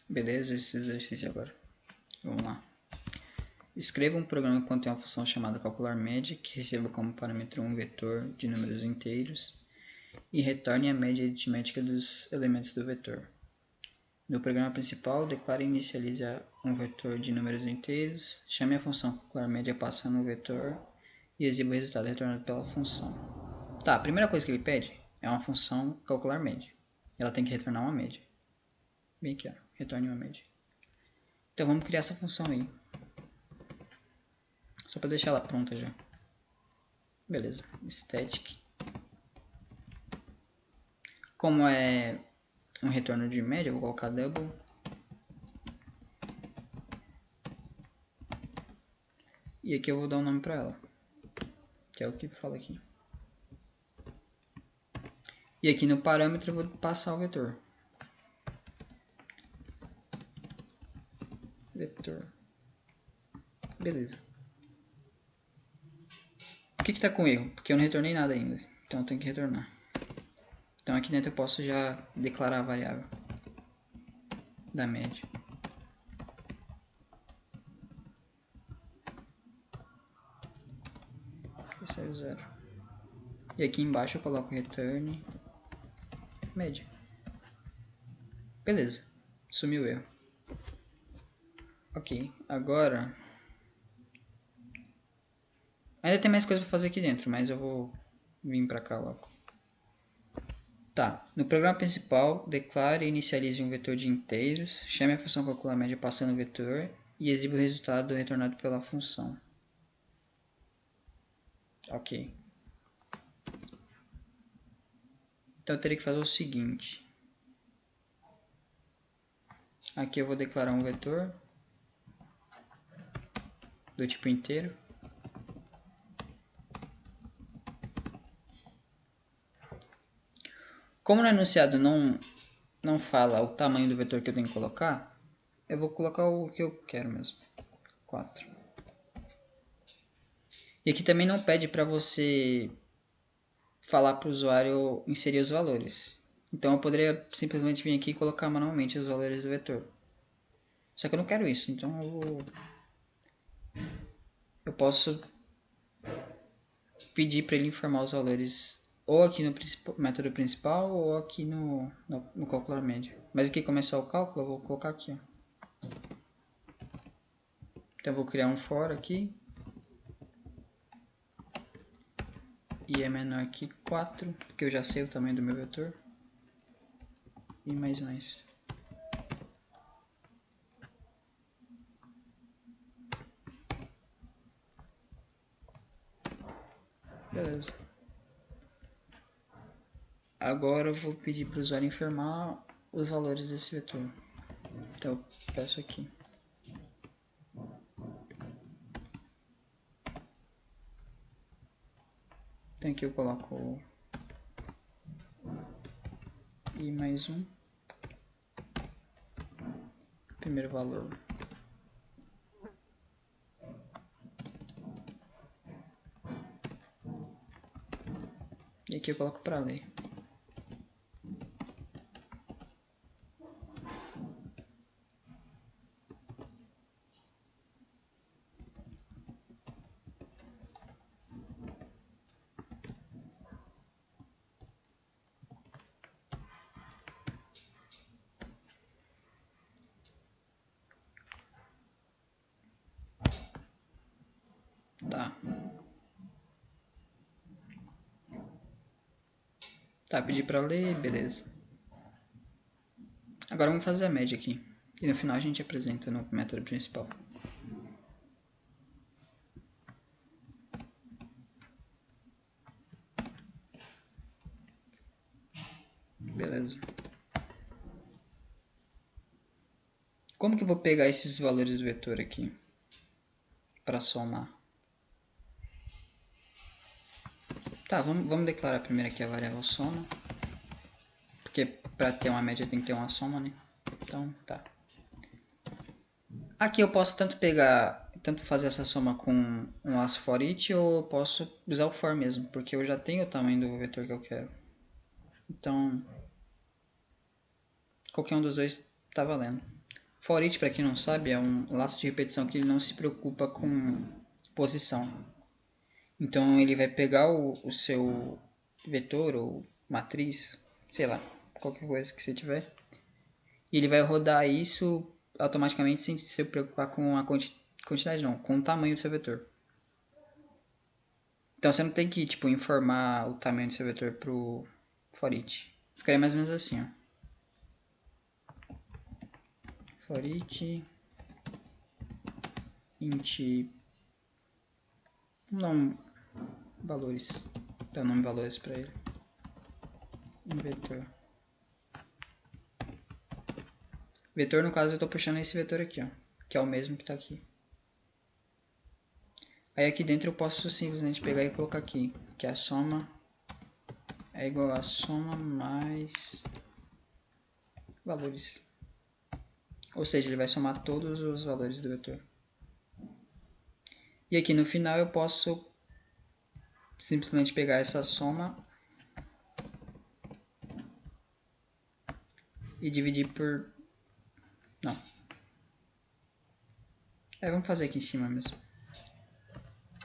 Beleza, esse exercício agora. Vamos lá. Escreva um programa que contém uma função chamada calcular média, que receba como parâmetro um vetor de números inteiros e retorne a média aritmética dos elementos do vetor. No programa principal, declare e inicialize um vetor de números inteiros, chame a função calcular média passando o vetor e exiba o resultado retornado pela função. Tá, a primeira coisa que ele pede é uma função calcular média. Ela tem que retornar uma média. Bem aqui, ó, retorne uma média. Então vamos criar essa função aí. Só para deixar ela pronta já. Beleza, static. Como é um retorno de média, eu vou colocar double. E aqui eu vou dar um nome para ela, que é o que fala aqui. E aqui no parâmetro eu vou passar o vetor. Vetor. Beleza. Por que está com erro? Porque eu não retornei nada ainda. Então eu tenho que retornar. Então aqui dentro eu posso já declarar a variável da média. Aqui saiu 0. E aqui embaixo eu coloco return média. Beleza. Sumiu o erro. Ok, agora... Ainda tem mais coisa para fazer aqui dentro, mas eu vou vir para cá logo. Tá, no programa principal, declare e inicialize um vetor de inteiros, chame a função calcular média passando o vetor e exiba o resultado retornado pela função. Ok. Então eu teria que fazer o seguinte. Aqui eu vou declarar um vetor do tipo inteiro. Como no enunciado não fala o tamanho do vetor que eu tenho que colocar, eu vou colocar o que eu quero mesmo. 4. E aqui também não pede para você falar para o usuário inserir os valores. Então eu poderia simplesmente vir aqui e colocar manualmente os valores do vetor. Só que eu não quero isso, então eu posso pedir para ele informar os valores ou aqui no método principal ou aqui no calcular média. Mas aqui começar o cálculo, eu vou colocar aqui. Ó. Então eu vou criar um for aqui. E é menor que 4, porque eu já sei o tamanho do meu vetor. E mais. Beleza. Agora eu vou pedir para o usuário informar os valores desse vetor. Então eu peço aqui. Então aqui eu coloco i mais 1. Primeiro valor. E aqui eu coloco para ler. Tá. Tá, pedi para ler, beleza. Agora vamos fazer a média aqui. E no final a gente apresenta no método principal. Beleza. Como que eu vou pegar esses valores do vetor aqui para somar? Tá, vamos declarar primeiro aqui a variável soma. Porque para ter uma média tem que ter uma soma, né? Então, tá. Aqui eu posso tanto fazer essa soma com um as for each, ou eu posso usar o for mesmo, porque eu já tenho o tamanho do vetor que eu quero. Então, qualquer um dos dois tá valendo. For each, para quem não sabe, é um laço de repetição que ele não se preocupa com posição. Então ele vai pegar o seu vetor ou matriz, sei lá, qualquer coisa que você tiver, e ele vai rodar isso automaticamente sem se preocupar com a quantidade não, com o tamanho do seu vetor. Então você não tem que tipo informar o tamanho do seu vetor pro for each. Ficaria mais ou menos assim, ó. For each int, vamos dar um valores, dar nome valores para ele, um vetor. Vetor, no caso, eu estou puxando esse vetor aqui, ó, que é o mesmo que está aqui. Aí aqui dentro eu posso simplesmente pegar e colocar aqui, que a soma é igual a soma mais valores. Ou seja, ele vai somar todos os valores do vetor. E aqui no final eu posso simplesmente pegar essa soma e dividir por... Não. Vamos fazer aqui em cima mesmo.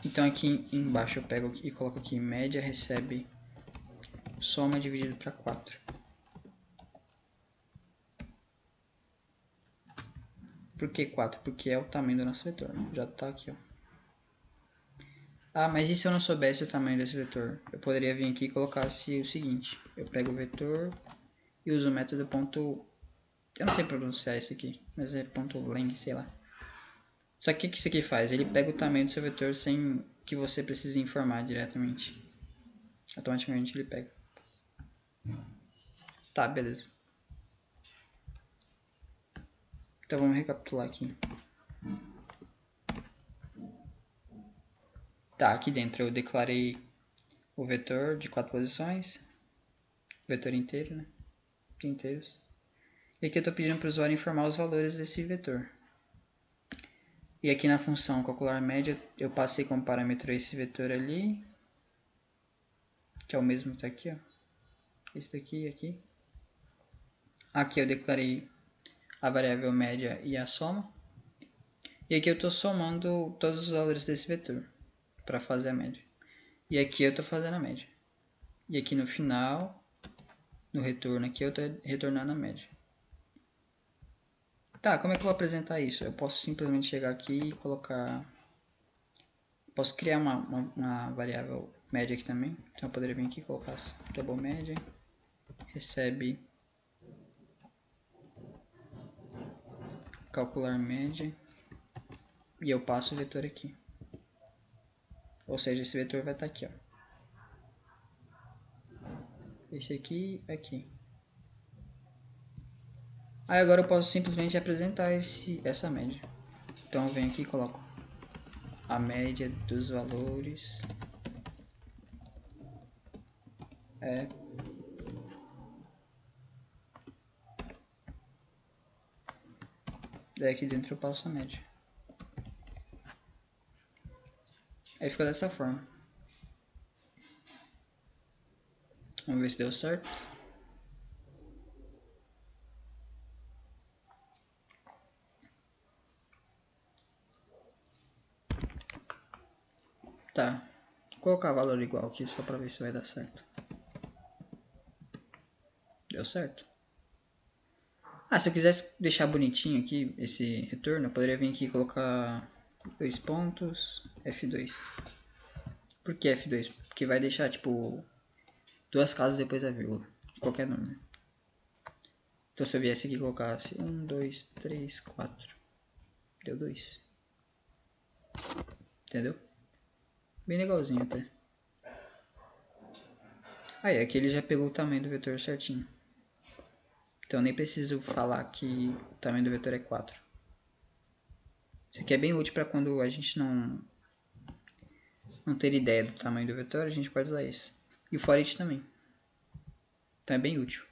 Então aqui embaixo eu pego e coloco aqui média recebe soma dividido para 4. Por que 4? Porque é o tamanho do nosso vetor. Já está aqui, ó. Ah, mas e se eu não soubesse o tamanho desse vetor? Eu poderia vir aqui e colocasse o seguinte. Eu pego o vetor e uso o método ponto... Eu não sei pronunciar isso aqui, mas é ponto .lang, sei lá. Só que o que isso aqui faz? Ele pega o tamanho do seu vetor sem que você precise informar diretamente. Automaticamente ele pega. Tá, beleza. Então vamos recapitular aqui. Tá, aqui dentro eu declarei o vetor de 4 posições. Vetor inteiro, né? Inteiros. E aqui eu estou pedindo para o usuário informar os valores desse vetor. E aqui na função calcular média, eu passei como parâmetro esse vetor ali, que é o mesmo que está aqui, ó. Esse daqui e aqui. Aqui eu declarei a variável média e a soma. E aqui eu estou somando todos os valores desse vetor para fazer a média. E aqui eu estou fazendo a média. E aqui no final, no retorno aqui, eu estou retornando a média. Tá, como é que eu vou apresentar isso? Eu posso simplesmente chegar aqui e colocar... Posso criar uma variável média aqui também. Então eu poderia vir aqui e colocar double média. Recebe calcular média. E eu passo o vetor aqui. Ou seja, esse vetor vai estar aqui, ó. Esse aqui, aqui. Aí agora eu posso simplesmente apresentar essa média. Então eu venho aqui e coloco a média dos valores é daí aqui dentro eu passo a média. Aí fica dessa forma. Vamos ver se deu certo. Tá. Vou colocar valor igual aqui só pra ver se vai dar certo. Deu certo. Ah, se eu quisesse deixar bonitinho aqui esse retorno, eu poderia vir aqui e colocar 2 pontos, F2. Por que F2? Porque vai deixar, tipo, 2 casas depois da vírgula, de qualquer número. Então se eu viesse aqui e colocasse 1, 2, 3, 4, deu 2. Entendeu? Bem legalzinho até. Aí, aqui ele já pegou o tamanho do vetor certinho. Então nem preciso falar que o tamanho do vetor é 4. Isso aqui é bem útil para quando a gente não ter ideia do tamanho do vetor, a gente pode usar isso. E o for each também. Então é bem útil.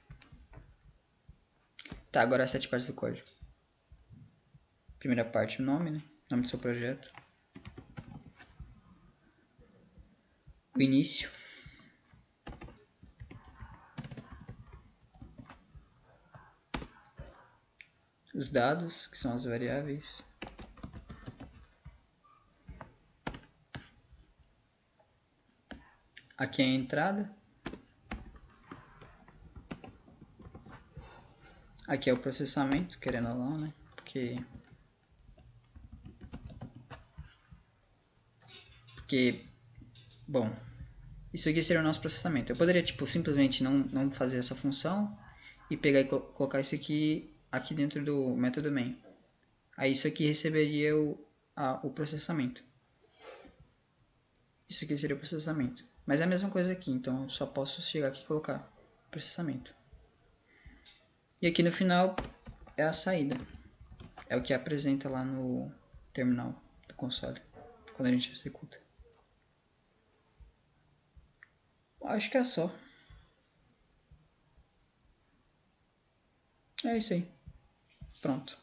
Tá, agora as 7 partes do código. Primeira parte, o nome, né? Nome do seu projeto. O início. os dados, que são as variáveis. Aqui é a entrada. Aqui é o processamento, querendo ou não, né? Porque, bom, isso aqui seria o nosso processamento. Eu poderia, tipo, simplesmente não fazer essa função e pegar e colocar isso aqui dentro do método main. Aí isso aqui receberia o processamento. Isso aqui seria o processamento. Mas é a mesma coisa aqui, então eu só posso chegar aqui e colocar processamento. E aqui no final é a saída. É o que apresenta lá no terminal do console, quando a gente executa. Acho que é só. É isso aí. Pronto.